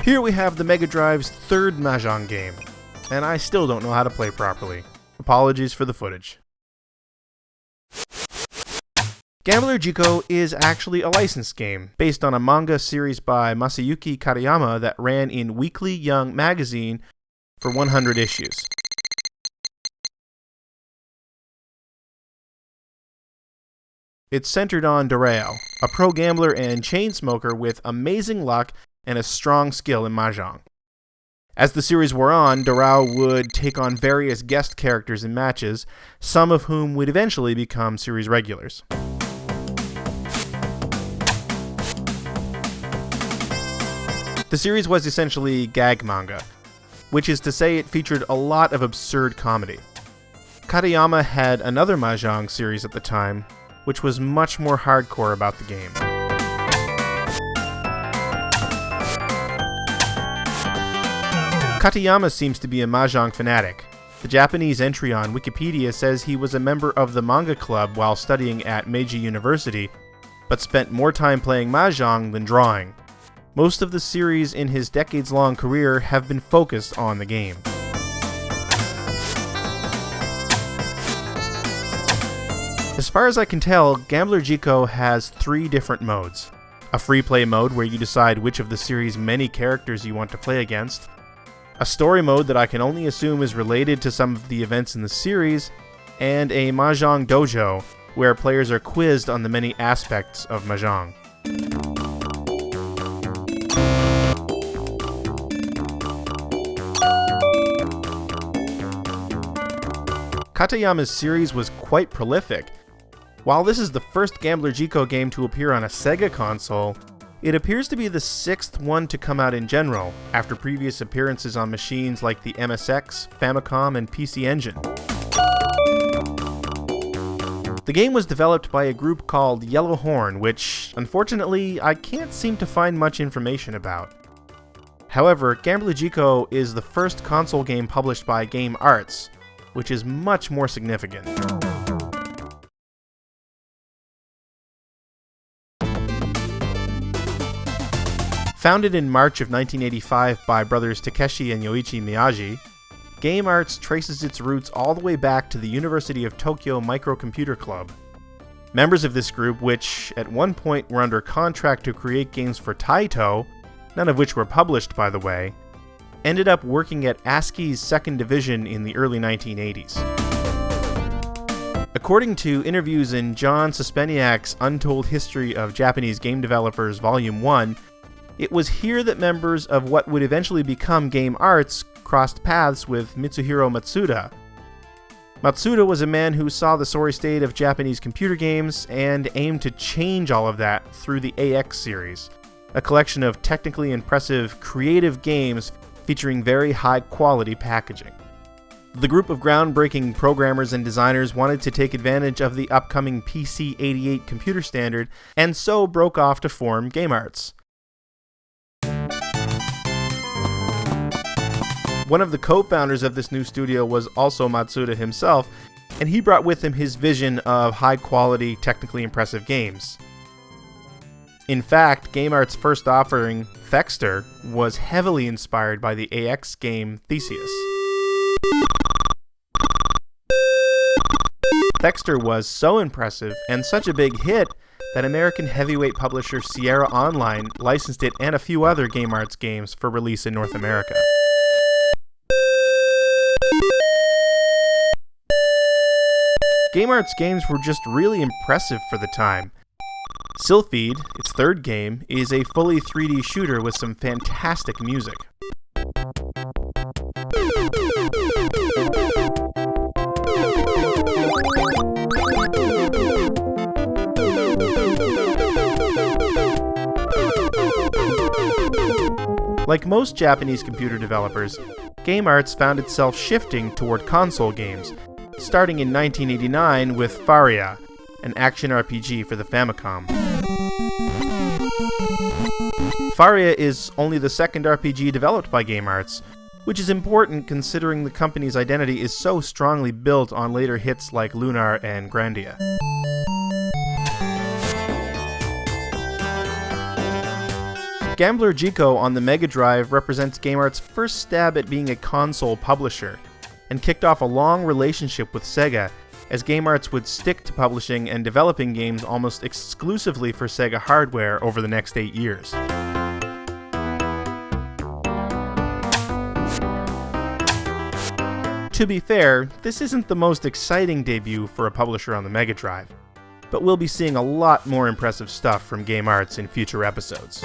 Here we have the Mega Drive's third Mahjong game, and I still don't know how to play properly. Apologies for the footage. Gambler Jiko is actually a licensed game, based on a manga series by Masayuki Katayama that ran in Weekly Young magazine for 100 issues. It's centered on Doujou, a pro gambler and chain smoker with amazing luck and a strong skill in Mahjong. As the series wore on, Doujou would take on various guest characters in matches, some of whom would eventually become series regulars. The series was essentially gag manga, which is to say it featured a lot of absurd comedy. Katayama had another Mahjong series at the time, which was much more hardcore about the game. Katayama seems to be a Mahjong fanatic. The Japanese entry on Wikipedia says he was a member of the manga club while studying at Meiji University, but spent more time playing Mahjong than drawing. Most of the series in his decades-long career have been focused on the game. As far as I can tell, Gambler Jiko has 3 different modes. A free play mode where you decide which of the series' many characters you want to play against. A story mode that I can only assume is related to some of the events in the series. And a Mahjong Dojo, where players are quizzed on the many aspects of Mahjong. Katayama's series was quite prolific. While this is the first Gambler Jiko game to appear on a Sega console, it appears to be the 6th one to come out in general, after previous appearances on machines like the MSX, Famicom, and PC Engine. The game was developed by a group called Yellow Horn, which, unfortunately, I can't seem to find much information about. However, Gambler Jiko is the first console game published by Game Arts, which is much more significant. Founded in March of 1985 by brothers Takeshi and Yoichi Miyagi, Game Arts traces its roots all the way back to the University of Tokyo Microcomputer Club. Members of this group, which at one point were under contract to create games for Taito, none of which were published by the way, ended up working at ASCII's second division in the early 1980s. According to interviews in John Suspeniak's Untold History of Japanese Game Developers Volume 1, it was here that members of what would eventually become Game Arts crossed paths with Mitsuhiro Matsuda. Matsuda was a man who saw the sorry state of Japanese computer games and aimed to change all of that through the AX series, a collection of technically impressive, creative games featuring very high-quality packaging. The group of groundbreaking programmers and designers wanted to take advantage of the upcoming PC-88 computer standard, and so broke off to form Game Arts. One of the co-founders of this new studio was also Matsuda himself, and he brought with him his vision of high-quality, technically impressive games. In fact, Game Arts' first offering, Thexter, was heavily inspired by the AX game Theseus. Thexter was so impressive and such a big hit that American heavyweight publisher Sierra Online licensed it and a few other Game Arts games for release in North America. Game Arts games were just really impressive for the time. Sylphid, its third game, is a fully 3D shooter with some fantastic music. Like most Japanese computer developers, Game Arts found itself shifting toward console games, starting in 1989 with Faria, an action RPG for the Famicom. Faria is only the second RPG developed by Game Arts, which is important considering the company's identity is so strongly built on later hits like Lunar and Grandia. Gambler Jiko on the Mega Drive represents Game Art's first stab at being a console publisher, and kicked off a long relationship with Sega, as Game Arts would stick to publishing and developing games almost exclusively for Sega hardware over the next 8 years. To be fair, this isn't the most exciting debut for a publisher on the Mega Drive, but we'll be seeing a lot more impressive stuff from Game Arts in future episodes.